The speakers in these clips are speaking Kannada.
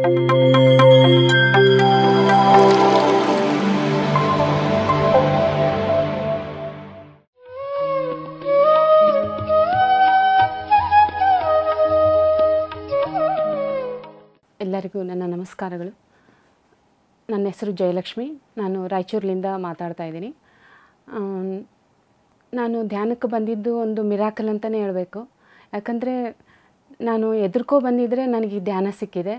ಎಲ್ಲರಿಗೂ ನನ್ನ ನಮಸ್ಕಾರಗಳು. ನನ್ನ ಹೆಸರು ಜಯಲಕ್ಷ್ಮಿ. ನಾನು ರಾಯಚೂರಿನಿಂದ ಮಾತಾಡ್ತಾ ಇದ್ದೀನಿ. ನಾನು ಧ್ಯಾನಕ್ಕೆ ಬಂದಿದ್ದು ಒಂದು ಮಿರಾಕಲ್ ಅಂತಲೇ ಹೇಳಬೇಕು. ಯಾಕಂದರೆ ನಾನು ಎದುರ್ಕೊ ಬಂದಿದ್ದರೆ ನನಗೆ ಧ್ಯಾನ ಸಿಕ್ಕಿದೆ.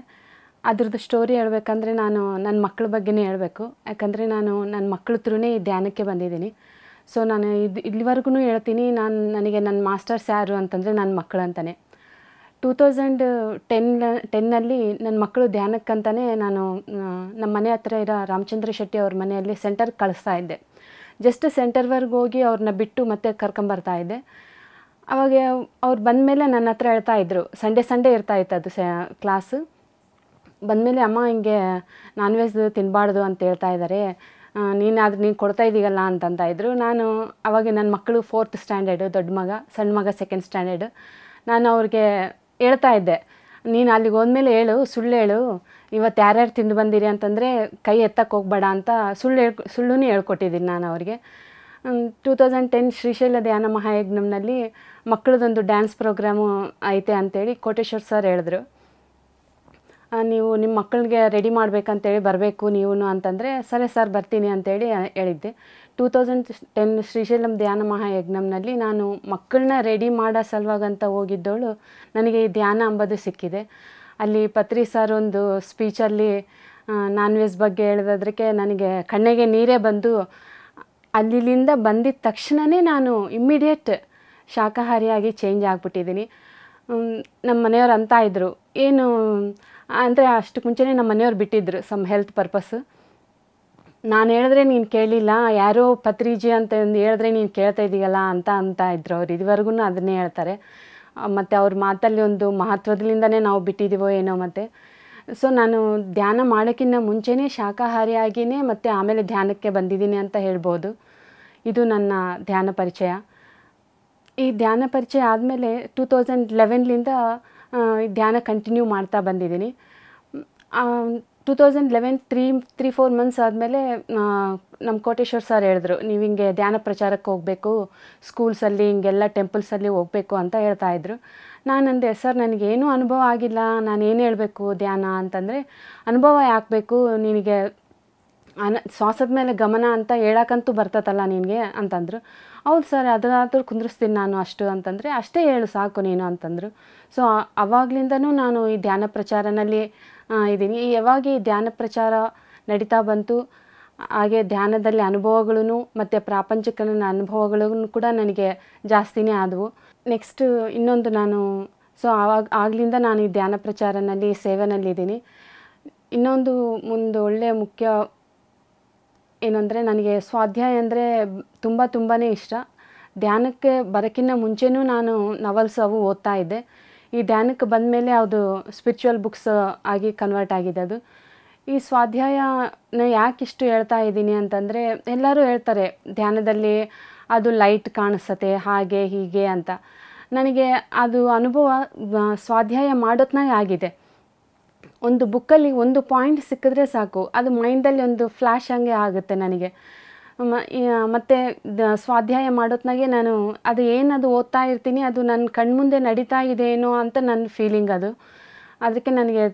ಅದ್ರದ್ದು ಸ್ಟೋರಿ ಹೇಳ್ಬೇಕಂದ್ರೆ ನಾನು ನನ್ನ ಮಕ್ಕಳ ಬಗ್ಗೆನೇ ಹೇಳಬೇಕು. ಯಾಕಂದರೆ ನಾನು ನನ್ನ ಮಕ್ಕಳ ಥ್ರೂನೇ ಈ ಧ್ಯಾನಕ್ಕೆ ಬಂದಿದ್ದೀನಿ. ಸೊ ನಾನು ಇಲ್ಲಿವರೆಗೂ ಹೇಳ್ತೀನಿ, ನನಗೆ ನನ್ನ ಮಾಸ್ಟರ್ಸ್ ಯಾರು ಅಂತಂದರೆ ನನ್ನ ಮಕ್ಕಳು ಅಂತಲೇ. 2010ನಲ್ಲಿ ನನ್ನ ಮಕ್ಕಳು ಧ್ಯಾನಕ್ಕಂತಲೇ ನಾನು ನಮ್ಮ ಮನೆ ಹತ್ರ ಇರೋ ರಾಮಚಂದ್ರ ಶೆಟ್ಟಿ ಅವ್ರ ಮನೆಯಲ್ಲಿ ಸೆಂಟರ್ಗೆ ಕಳಿಸ್ತಾ ಇದ್ದೆ. ಜಸ್ಟ್ ಸೆಂಟರ್ವರೆಗೆ ಹೋಗಿ ಅವ್ರನ್ನ ಬಿಟ್ಟು ಮತ್ತೆ ಕರ್ಕೊಂಬರ್ತಾಯಿದ್ದೆ. ಅವಾಗ ಅವ್ರು ಬಂದಮೇಲೆ ನನ್ನ ಹತ್ರ ಹೇಳ್ತಾಯಿದ್ರು, ಸಂಡೇ ಇರ್ತಾಯಿತ್ತು ಅದು ಕ್ಲಾಸು. ಬಂದಮೇಲೆ ಅಮ್ಮ ಹಿಂಗೆ ನಾನ್ ವೆಜ್ ತಿನ್ನಬಾರ್ದು ಅಂತ ಹೇಳ್ತಾ ಇದ್ದಾರೆ, ನೀನು ಕೊಡ್ತಾಯಿದ್ದೀಗಲ್ಲ ಅಂತಂತಾಯಿದ್ರು. ನಾನು ಅವಾಗ ನನ್ನ ಮಕ್ಕಳು 4th ಸ್ಟ್ಯಾಂಡರ್ಡು, ದೊಡ್ಡ ಮಗ, ಸಣ್ಣ ಮಗ 2nd ಸ್ಟ್ಯಾಂಡರ್ಡು. ನಾನು ಅವ್ರಿಗೆ ಹೇಳ್ತಾ ಇದ್ದೆ, ನೀನು ಅಲ್ಲಿಗೆ ಹೋದ್ಮೇಲೆ ಹೇಳು, ಸುಳ್ಳು ಹೇಳು, ಇವತ್ತು ಯಾರ್ಯಾರು ತಿಂದು ಬಂದಿರಿ ಅಂತಂದರೆ ಕೈ ಎತ್ತಕ್ಕೆ ಹೋಗ್ಬೇಡ ಅಂತ ಸುಳ್ಳೂ ಹೇಳ್ಕೊಟ್ಟಿದ್ದೀನಿ ನಾನು ಅವ್ರಿಗೆ. 2010 ಶ್ರೀಶೈಲ ಧ್ಯಾನ ಮಹಾಯಜ್ಞಂನಲ್ಲಿ ಮಕ್ಕಳದೊಂದು ಡ್ಯಾನ್ಸ್ ಪ್ರೋಗ್ರಾಮು ಐತೆ ಅಂಥೇಳಿ ಕೋಟೇಶ್ವರ್ ಸರ್ ಹೇಳಿದ್ರು. ನೀವು ನಿಮ್ಮ ಮಕ್ಕಳಿಗೆ ರೆಡಿ ಮಾಡಬೇಕಂತೇಳಿ ಬರಬೇಕು ನೀವು ಅಂತಂದರೆ, ಸರಿ ಸರ್ ಬರ್ತೀನಿ ಅಂತೇಳಿ ಹೇಳಿದ್ದೆ. 2010 ಶ್ರೀಶೈಲಂ ಧ್ಯಾನ ಮಹಾಯಜ್ಞಂನಲ್ಲಿ ನಾನು ಮಕ್ಕಳನ್ನ ರೆಡಿ ಮಾಡೋ ಸಲುವಾಗಂತ ಹೋಗಿದ್ದವಳು ನನಗೆ ಈ ಧ್ಯಾನ ಅಂಬೋದು ಸಿಕ್ಕಿದೆ. ಅಲ್ಲಿ ಪತ್ರಿ ಸರ್ ಒಂದು ಸ್ಪೀಚಲ್ಲಿ ನಾನ್ ವೆಜ್ ಬಗ್ಗೆ ಹೇಳಿದೋದಕ್ಕೆ ನನಗೆ ಕಣ್ಣಿಗೆ ನೀರೇ ಬಂದು, ಅಲ್ಲಿಂದ ಬಂದಿದ್ದ ತಕ್ಷಣವೇ ನಾನು ಇಮ್ಮಿಡಿಯೇಟ್ ಶಾಕಾಹಾರಿಯಾಗಿ ಚೇಂಜ್ ಆಗಿಬಿಟ್ಟಿದ್ದೀನಿ. ನಮ್ಮ ಮನೆಯವ್ರು ಅಂತ ಇದ್ದರು, ಏನು ಅಂದರೆ ಅಷ್ಟಕ್ಕೆ ಮುಂಚೆನೇ ನಮ್ಮ ಮನೆಯವ್ರು ಬಿಟ್ಟಿದ್ದರು ಸಮ್ ಹೆಲ್ತ್ ಪರ್ಪಸ್ಸು. ನಾನು ಹೇಳಿದ್ರೆ ನೀನು ಕೇಳಲಿಲ್ಲ, ಯಾರೋ ಪತ್ರಿಜಿ ಅಂತ ಒಂದು ಹೇಳಿದ್ರೆ ನೀನು ಕೇಳ್ತಾ ಇದ್ದೀಯಲ್ಲ ಅಂತ ಇದ್ರು. ಅವ್ರು ಇದುವರೆಗೂ ಅದನ್ನೇ ಹೇಳ್ತಾರೆ. ಮತ್ತು ಅವ್ರ ಮಾತಲ್ಲಿ ಒಂದು ಮಹತ್ವದಿಂದಲೇ ನಾವು ಬಿಟ್ಟಿದ್ದೀವೋ ಏನೋ. ಮತ್ತು ಸೊ ನಾನು ಧ್ಯಾನ ಮಾಡೋಕ್ಕಿಂತ ಮುಂಚೆನೇ ಶಾಕಾಹಾರಿಯಾಗಿಯೇ ಮತ್ತು ಆಮೇಲೆ ಧ್ಯಾನಕ್ಕೆ ಬಂದಿದ್ದೀನಿ ಅಂತ ಹೇಳ್ಬೋದು. ಇದು ನನ್ನ ಧ್ಯಾನ ಪರಿಚಯ. ಈ ಧ್ಯಾನ ಪರಿಚಯ ಆದಮೇಲೆ 2011ಲಿಂದ ಧ್ಯಾನ ಕಂಟಿನ್ಯೂ ಮಾಡ್ತಾ ಬಂದಿದ್ದೀನಿ. 2011 3-4 ಮಂತ್ಸ್ ಆದಮೇಲೆ ನಮ್ಮ ಕೋಟೇಶ್ವರ್ ಸರ್ ಹೇಳಿದ್ರು, ನೀವು ಹಿಂಗೆ ಧ್ಯಾನ ಪ್ರಚಾರಕ್ಕೆ ಹೋಗಬೇಕು, ಸ್ಕೂಲ್ಸಲ್ಲಿ ಹಿಂಗೆಲ್ಲ ಟೆಂಪಲ್ಸಲ್ಲಿ ಹೋಗಬೇಕು ಅಂತ ಹೇಳ್ತಾಯಿದ್ರು. ನಾನಂದೆ, ಸರ್ ನನಗೇನೂ ಅನುಭವ ಆಗಿಲ್ಲ, ನಾನೇನು ಹೇಳಬೇಕು ಧ್ಯಾನ ಅಂತಂದರೆ, ಅನುಭವ ಯಾಕೆ ಬೇಕು ನಿನಗೆ, ಶ್ವಾಸದ ಮೇಲೆ ಗಮನ ಅಂತ ಹೇಳಕ್ಕಂತೂ ಬರ್ತದಲ್ಲ ನಿನಗೆ ಅಂತಂದರು. ಹೌದು ಸರ್, ಅದಾದರೂ ಕುಂದ್ರಿಸ್ತೀನಿ ನಾನು ಅಷ್ಟು ಅಂತಂದರೆ, ಅಷ್ಟೇ ಹೇಳು ಸಾಕು ನೀನು ಅಂತಂದರು. ಸೊ ಆವಾಗಲಿಂದನೂ ನಾನು ಈ ಧ್ಯಾನ ಪ್ರಚಾರನಲ್ಲಿ ಇದ್ದೀನಿ. ಯಾವಾಗ ಈ ಧ್ಯಾನ ಪ್ರಚಾರ ನಡೀತಾ ಬಂತು, ಹಾಗೆ ಧ್ಯಾನದಲ್ಲಿ ಅನುಭವಗಳೂ ಮತ್ತು ಪ್ರಾಪಂಚಿಕ ಅನುಭವಗಳೂ ಕೂಡ ನನಗೆ ಜಾಸ್ತಿನೇ ಆದವು. ನೆಕ್ಸ್ಟ್ ಇನ್ನೊಂದು ನಾನು ಆಗಲಿಂದ ನಾನು ಈ ಧ್ಯಾನ ಪ್ರಚಾರನಲ್ಲಿ ಸೇವೆನಲ್ಲಿದ್ದೀನಿ. ಇನ್ನೊಂದು ಒಳ್ಳೆಯ ಮುಖ್ಯ ಏನು ಅಂದರೆ, ನನಗೆ ಸ್ವಾಧ್ಯಾಯ ಅಂದರೆ ತುಂಬಾ ಇಷ್ಟ. ಧ್ಯಾನಕ್ಕೆ ಬರೋಕ್ಕಿಂತ ಮುಂಚೆನೂ ನಾನು ನಾವೆಲ್ಸ್ ಅವು ಓದ್ತಾ ಇದ್ದೆ. ಈ ಧ್ಯಾನಕ್ಕೆ ಬಂದಮೇಲೆ ಅದು ಸ್ಪಿರಿಚುವಲ್ ಬುಕ್ಸ್ ಆಗಿ ಕನ್ವರ್ಟ್ ಆಗಿದೆ. ಅದು ಈ ಸ್ವಾಧ್ಯಾಯನ ಯಾಕೆ ಇಷ್ಟು ಹೇಳ್ತಾ ಇದ್ದೀನಿ ಅಂತಂದರೆ, ಎಲ್ಲರೂ ಹೇಳ್ತಾರೆ ಧ್ಯಾನದಲ್ಲಿ ಅದು ಲೈಟ್ ಕಾಣಿಸುತ್ತೆ ಹಾಗೆ ಹೀಗೆ ಅಂತ. ನನಗೆ ಅದು ಅನುಭವ ಸ್ವಾಧ್ಯಾಯ ಮಾಡೋತ್ನಾಗ ಆಗಿದೆ. ಒಂದು ಬುಕ್ಕಲ್ಲಿ ಒಂದು ಪಾಯಿಂಟ್ ಸಿಕ್ಕಿದ್ರೆ ಸಾಕು, ಅದು ಮೈಂಡಲ್ಲಿ ಒಂದು ಫ್ಲ್ಯಾಶ್ ಹಂಗೆ ಆಗುತ್ತೆ ನನಗೆ. ಮತ್ತು ಸ್ವಾಧ್ಯಾಯ ಮಾಡೋತ್ನಾಗೆ ನಾನು ಅದು ಏನದು ಓದ್ತಾ ಇರ್ತೀನಿ, ಅದು ನನ್ನ ಕಣ್ಮುಂದೆ ನಡೀತಾ ಇದೆಯೇನೋ ಅಂತ ನನ್ನ ಫೀಲಿಂಗ್ ಅದು. ಅದಕ್ಕೆ ನನಗೆ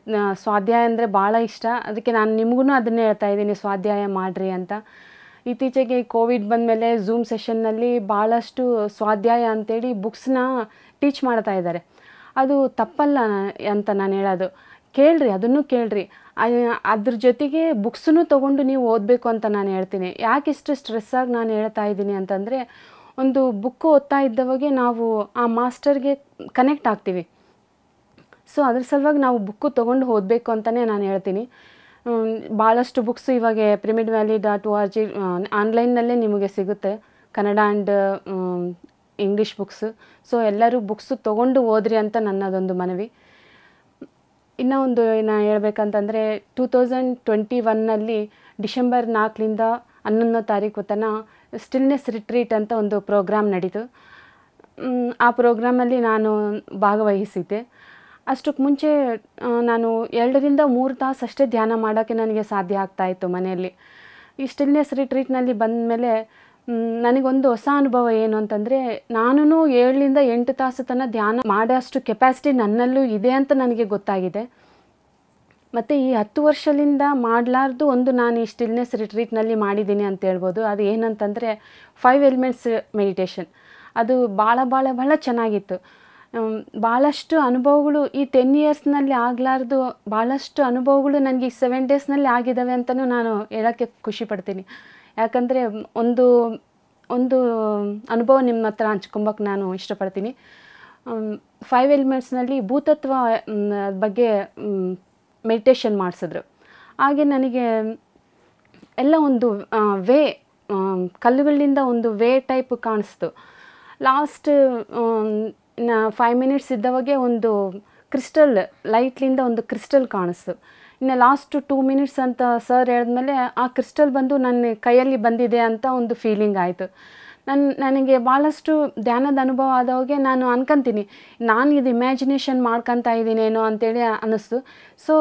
ಸ್ವಾಧ್ಯಾಯ ಅಂದರೆ ಭಾಳ ಇಷ್ಟ. ಅದಕ್ಕೆ ನಾನು ನಿಮಗೂ ಅದನ್ನೇ ಹೇಳ್ತಾ ಇದ್ದೀನಿ, ಸ್ವಾಧ್ಯಾಯ ಮಾಡಿರಿ ಅಂತ. ಇತ್ತೀಚೆಗೆ ಕೋವಿಡ್ ಬಂದಮೇಲೆ ಝೂಮ್ ಸೆಷನ್ನಲ್ಲಿ ಭಾಳಷ್ಟು ಸ್ವಾಧ್ಯಾಯ ಅಂತೇಳಿ ಬುಕ್ಸ್ನ ಟೀಚ್ ಮಾಡ್ತಾ ಇದ್ದಾರೆ. ಅದು ತಪ್ಪಲ್ಲ ಅಂತ ನಾನು ಹೇಳೋದು. ಕೇಳ್ರಿ, ಅದನ್ನು ಕೇಳ್ರಿ. ಅದ್ರ ಜೊತೆಗೆ ಬುಕ್ಸನ್ನು ತೊಗೊಂಡು ನೀವು ಓದಬೇಕು ಅಂತ ನಾನು ಹೇಳ್ತೀನಿ. ಯಾಕೆ ಇಷ್ಟು ಸ್ಟ್ರೆಸ್ಸಾಗಿ ನಾನು ಹೇಳ್ತಾ ಇದ್ದೀನಿ ಅಂತಂದರೆ, ಒಂದು ಬುಕ್ಕು ಓದ್ತಾ ಇದ್ದವಾಗೆ ನಾವು ಆ ಮಾಸ್ಟರ್ಗೆ ಕನೆಕ್ಟ್ ಆಗ್ತೀವಿ. ಸೊ ಅದ್ರ ಸಲುವಾಗಿ ನಾವು ಬುಕ್ಕು ತೊಗೊಂಡು ಓದಬೇಕು ಅಂತಲೇ ನಾನು ಹೇಳ್ತೀನಿ. ಭಾಳಷ್ಟು ಬುಕ್ಸು ಇವಾಗ pyramidvalley.org ಆನ್ಲೈನ್ನಲ್ಲೇ ನಿಮಗೆ ಸಿಗುತ್ತೆ, Kannada and English books. So ಎಲ್ಲರೂ ಬುಕ್ಸು ತೊಗೊಂಡು ಓದ್ರಿ ಅಂತ ನನ್ನದೊಂದು ಮನವಿ. ಇನ್ನೂ ಒಂದು ನಾನು ಹೇಳ್ಬೇಕಂತಂದರೆ, 2021ನಲ್ಲಿ ಡಿಸೆಂಬರ್ 4ರಿಂದ 11ನೇ ತಾರೀಕು ತನಕ ಸ್ಟಿಲ್ನೆಸ್ ರಿಟ್ರೀಟ್ ಅಂತ ಒಂದು ಪ್ರೋಗ್ರಾಮ್ ನಡೀತು. ಆ ಪ್ರೋಗ್ರಾಮಲ್ಲಿ ನಾನು ಭಾಗವಹಿಸಿದ್ದೆ. ಅಷ್ಟಕ್ಕೆ ಮುಂಚೆ ನಾನು 2-3 ತಾಸು ಅಷ್ಟೇ ಧ್ಯಾನ ಮಾಡೋಕ್ಕೆ ನನಗೆ ಸಾಧ್ಯ ಆಗ್ತಾಯಿತ್ತು ಮನೆಯಲ್ಲಿ. ಈ ಸ್ಟಿಲ್ನೆಸ್ ರಿಟ್ರೀಟ್ನಲ್ಲಿ ಬಂದಮೇಲೆ ನನಗೊಂದು ಹೊಸ ಅನುಭವ ಏನು ಅಂತಂದರೆ, ನಾನು 7-8 ತಾಸು ತನಕ ಧ್ಯಾನ ಮಾಡೋಷ್ಟು ಕೆಪಾಸಿಟಿ ನನ್ನಲ್ಲೂ ಇದೆ ಅಂತ ನನಗೆ ಗೊತ್ತಾಗಿದೆ. ಮತ್ತು ಈ 10 ವರ್ಷದಿಂದ ಮಾಡಲಾರ್ದು ಒಂದು ನಾನು ಈ ಸ್ಟಿಲ್ನೆಸ್ ರಿಟ್ರೀಟ್ನಲ್ಲಿ ಮಾಡಿದ್ದೀನಿ ಅಂತ ಹೇಳ್ಬೋದು. ಅದು ಏನಂತಂದರೆ 5 ಎಲಿಮೆಂಟ್ಸ್ ಮೆಡಿಟೇಷನ್. ಅದು ಭಾಳ ಚೆನ್ನಾಗಿತ್ತು. ಭಾಳಷ್ಟು ಅನುಭವಗಳು ಈ 10 ಇಯರ್ಸ್ನಲ್ಲಿ ಆಗಲಾರ್ದು ಭಾಳಷ್ಟು ಅನುಭವಗಳು ನನಗೆ ಈ 7 ಡೇಸ್ನಲ್ಲಿ ಆಗಿದ್ದಾವೆ ಅಂತಲೂ ನಾನು ಹೇಳೋಕ್ಕೆ ಖುಷಿ ಪಡ್ತೀನಿ. ಯಾಕಂದರೆ ಒಂದು ಅನುಭವ ನಿಮ್ಮ ಹತ್ರ ಹಂಚ್ಕೊಳಕ್ಕೆ ನಾನು ಇಷ್ಟಪಡ್ತೀನಿ. 5 ಎಲಿಮೆಂಟ್ಸ್ನಲ್ಲಿ ಭೂತತ್ವ ಬಗ್ಗೆ ಮೆಡಿಟೇಷನ್ ಮಾಡಿಸಿದ್ರು. ಹಾಗೆ ನನಗೆ ಎಲ್ಲ ಒಂದು ಕಲ್ಲುಗಳಿಂದ ಒಂದು ಟೈಪ್ ಕಾಣಿಸ್ತು. ಲಾಸ್ಟ್ 5 ಮಿನಿಟ್ಸ್ ಇದ್ದವಾಗೆ ಒಂದು ಕ್ರಿಸ್ಟಲ್ ಲೈಟ್ಲಿಂದ ಒಂದು ಕ್ರಿಸ್ಟಲ್ ಕಾಣಿಸ್ತು. ಇನ್ನು ಲಾಸ್ಟ್ 2 ಮಿನಿಟ್ಸ್ ಅಂತ ಸರ್ ಹೇಳಿದ್ಮೇಲೆ ಆ ಕ್ರಿಸ್ಟಲ್ ಬಂದು ನನ್ನ ಕೈಯಲ್ಲಿ ಬಂದಿದೆ ಅಂತ ಒಂದು ಫೀಲಿಂಗ್ ಆಯಿತು. ನನಗೆ ಭಾಳಷ್ಟು ಧ್ಯಾನದ ಅನುಭವ ಆದವಾಗೆ ನಾನು ಅನ್ಕೊತೀನಿ, ನಾನು ಇದು ಇಮ್ಯಾಜಿನೇಷನ್ ಮಾಡ್ಕೊತಾ ಇದ್ದೀನೇನೋ ಅಂತೇಳಿ ಅನ್ನಿಸ್ತು. ಸೊ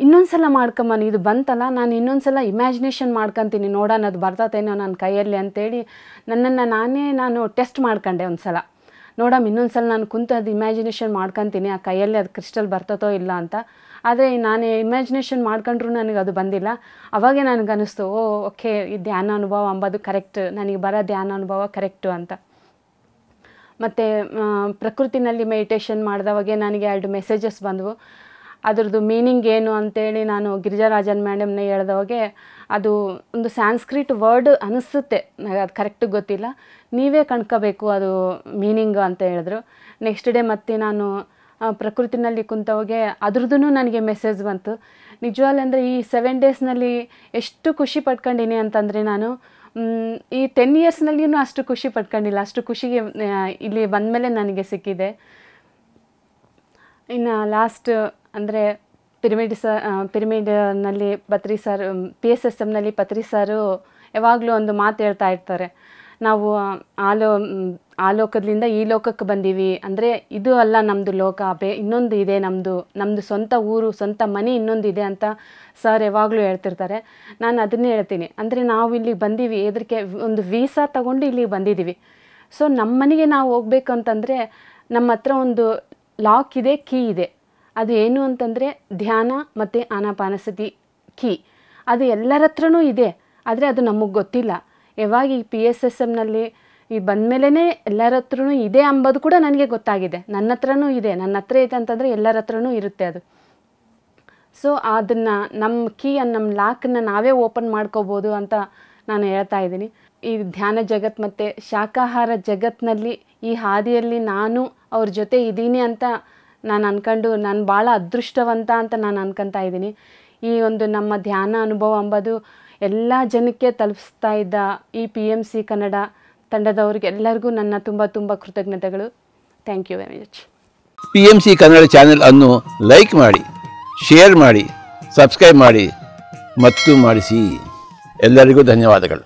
ಇನ್ನೊಂದು ಸಲ ಮಾಡ್ಕೊಂಬನಿ, ಇದು ಬಂತಲ್ಲ, ನಾನು ಇನ್ನೊಂದು ಸಲ ಇಮ್ಯಾಜಿನೇಷನ್ ಮಾಡ್ಕೊತೀನಿ, ನೋಡೋಣ ಅದು ಬರ್ತತೇನೋ ನನ್ನ ಕೈಯಲ್ಲಿ ಅಂತೇಳಿ ನಾನು ಟೆಸ್ಟ್ ಮಾಡ್ಕೊಂಡೆ ಒಂದು ಸಲ. ನೋಡಮ್ಮ ಇನ್ನೊಂದು ಸಲ ನಾನು ಕುಂತು ಅದು ಇಮ್ಯಾಜಿನೇಷನ್ ಮಾಡ್ಕೊತೀನಿ, ಆ ಕೈಯಲ್ಲಿ ಅದು ಕ್ರಿಸ್ಟಲ್ ಬರ್ತತೋ ಇಲ್ಲ ಅಂತ. ಆದರೆ ನಾನು ಇಮ್ಯಾಜಿನೇಷನ್ ಮಾಡ್ಕೊಂಡ್ರೂ ನನಗೆ ಅದು ಬಂದಿಲ್ಲ. ಅವಾಗೇ ನನಗೆ ಅನ್ನಿಸ್ತು, ಓಕೆ, ಈ ಧ್ಯಾನ ಅನುಭವ ಅಂಬೋದು ಕರೆಕ್ಟ್, ನನಗೆ ಬರೋ ಧ್ಯಾನ ಅನುಭವ ಕರೆಕ್ಟು ಅಂತ. ಮತ್ತು ಪ್ರಕೃತಿನಲ್ಲಿ ಮೆಡಿಟೇಷನ್ ಮಾಡಿದವಾಗೆ ನನಗೆ 2 ಮೆಸೇಜಸ್ ಬಂದವು. ಅದರದ್ದು ಮೀನಿಂಗ್ ಏನು ಅಂತೇಳಿ ನಾನು ಗಿರಿಜಾರಾಜನ್ ಮೇಡಮ್ನೇ ಹೇಳ್ದವಾಗೆ, ಅದು ಒಂದು ಸ್ಯಾನ್ಸ್ಕ್ರಿಟ್ ವರ್ಡ್ ಅನಿಸುತ್ತೆ, ನನಗೆ ಅದು ಕರೆಕ್ಟಾಗಿ ಗೊತ್ತಿಲ್ಲ, ನೀವೇ ಕಣ್ಕೋಬೇಕು ಅದು ಮೀನಿಂಗು ಅಂತ ಹೇಳಿದ್ರು. ನೆಕ್ಸ್ಟ್ ಡೇ ಮತ್ತೆ ನಾನು ಪ್ರಕೃತಿನಲ್ಲಿ ಕುಂತವಾಗೆ ಅದ್ರದ್ದು ನನಗೆ ಮೆಸೇಜ್ ಬಂತು. ನಿಜವಾಗ್ಲೂ ಅಂದರೆ ಈ 7 ಡೇಸ್ನಲ್ಲಿ ಎಷ್ಟು ಖುಷಿ ಪಡ್ಕೊಂಡಿನಿ ಅಂತಂದರೆ, ನಾನು ಈ 10 ಇಯರ್ಸ್ನಲ್ಲಿಯೂ ಅಷ್ಟು ಖುಷಿ ಪಡ್ಕೊಂಡಿಲ್ಲ. ಅಷ್ಟು ಖುಷಿಗೆ ಇಲ್ಲಿ ಬಂದಮೇಲೆ ನನಗೆ ಸಿಕ್ಕಿದೆ. ಇನ್ನು ಲಾಸ್ಟ್ ಅಂದರೆ ಪಿರಮಿಡ್ನಲ್ಲಿ ಪತ್ರಿ ಸರ್, PSSMನಲ್ಲಿ ಪತ್ರಿ ಸರು ಯಾವಾಗಲೂ ಒಂದು ಮಾತು ಹೇಳ್ತಾ ಇರ್ತಾರೆ, ನಾವು ಆ ಲೋಕದಿಂದ ಈ ಲೋಕಕ್ಕೆ ಬಂದೀವಿ, ಅಂದರೆ ಇದು ಅಲ್ಲ ನಮ್ಮದು ಲೋಕ, ಇನ್ನೊಂದು ಇದೆ, ನಮ್ಮದು ಸ್ವಂತ ಊರು, ಸ್ವಂತ ಮನೆ ಇನ್ನೊಂದು ಇದೆ ಅಂತ ಸರ್ ಯಾವಾಗಲೂ ಹೇಳ್ತಿರ್ತಾರೆ. ನಾನು ಅದನ್ನೇ ಹೇಳ್ತೀನಿ, ಅಂದರೆ ನಾವು ಇಲ್ಲಿಗೆ ಬಂದೀವಿ, ಇದಕ್ಕೆ ಒಂದು ವೀಸಾ ತಗೊಂಡು ಇಲ್ಲಿಗೆ ಬಂದಿದ್ದೀವಿ. ಸೊ ನಮ್ಮ ಮನೆಗೆ ನಾವು ಹೋಗ್ಬೇಕು ಅಂತಂದರೆ ನಮ್ಮ ಹತ್ರ ಒಂದು ಲಾಕ್ ಇದೆ, ಕೀ ಇದೆ. ಅದು ಏನು ಅಂತಂದರೆ ಧ್ಯಾನ ಮತ್ತು ಆನಾಪಾನಸತಿ ಕೀ. ಅದು ಎಲ್ಲರ ಹತ್ರನೂ ಇದೆ, ಆದರೆ ಅದು ನಮಗೆ ಗೊತ್ತಿಲ್ಲ. ಯಾವಾಗ ಈ PSSMನಲ್ಲಿ ಈ ಬಂದಮೇಲೆ ಎಲ್ಲರ ಹತ್ರನೂ ಇದೆ ಅಂಬೋದು ಕೂಡ ನನಗೆ ಗೊತ್ತಾಗಿದೆ. ನನ್ನ ಹತ್ರನೂ ಇದೆ, ನನ್ನ ಹತ್ರ ಇದೆ ಅಂತಂದರೆ ಎಲ್ಲರ ಹತ್ರನೂ ಇರುತ್ತೆ ಅದು. ಸೊ ಅದನ್ನು ನಮ್ಮ ನಮ್ಮ ಲಾಕನ್ನು ನಾವೇ ಓಪನ್ ಮಾಡ್ಕೋಬೋದು ಅಂತ ನಾನು ಹೇಳ್ತಾ ಇದ್ದೀನಿ. ಈ ಧ್ಯಾನ ಜಗತ್ತು ಮತ್ತು ಶಾಕಾಹಾರ ಜಗತ್ತಿನಲ್ಲಿ ಈ ಹಾದಿಯಲ್ಲಿ ನಾನು ಅವ್ರ ಜೊತೆ ಇದ್ದೀನಿ ಅಂತ ನಾನು ಅಂದ್ಕೊಂಡು, ನಾನು ಭಾಳ ಅದೃಷ್ಟವಂತ ಅಂತ ನಾನು ಅನ್ಕೊತಾ ಇದ್ದೀನಿ. ಈ ಒಂದು ನಮ್ಮ ಧ್ಯಾನ ಅನುಭವ ಅಂಬೋದು ಎಲ್ಲ ಜನಕ್ಕೆ ತಲುಪಿಸ್ತಾ ಇದ್ದ ಈ PMC ಕನ್ನಡ ತಂಡದವ್ರಿಗೆ ಎಲ್ಲರಿಗೂ ನನ್ನ ತುಂಬ ಕೃತಜ್ಞತೆಗಳು. Thank you very much. PMC Kannada channel ಅನ್ನು ಲೈಕ್ ಮಾಡಿ, ಶೇರ್ ಮಾಡಿ, ಸಬ್ಸ್ಕ್ರೈಬ್ ಮಾಡಿ ಮತ್ತು ಮಾಡಿಸಿ. ಎಲ್ಲರಿಗೂ ಧನ್ಯವಾದಗಳು.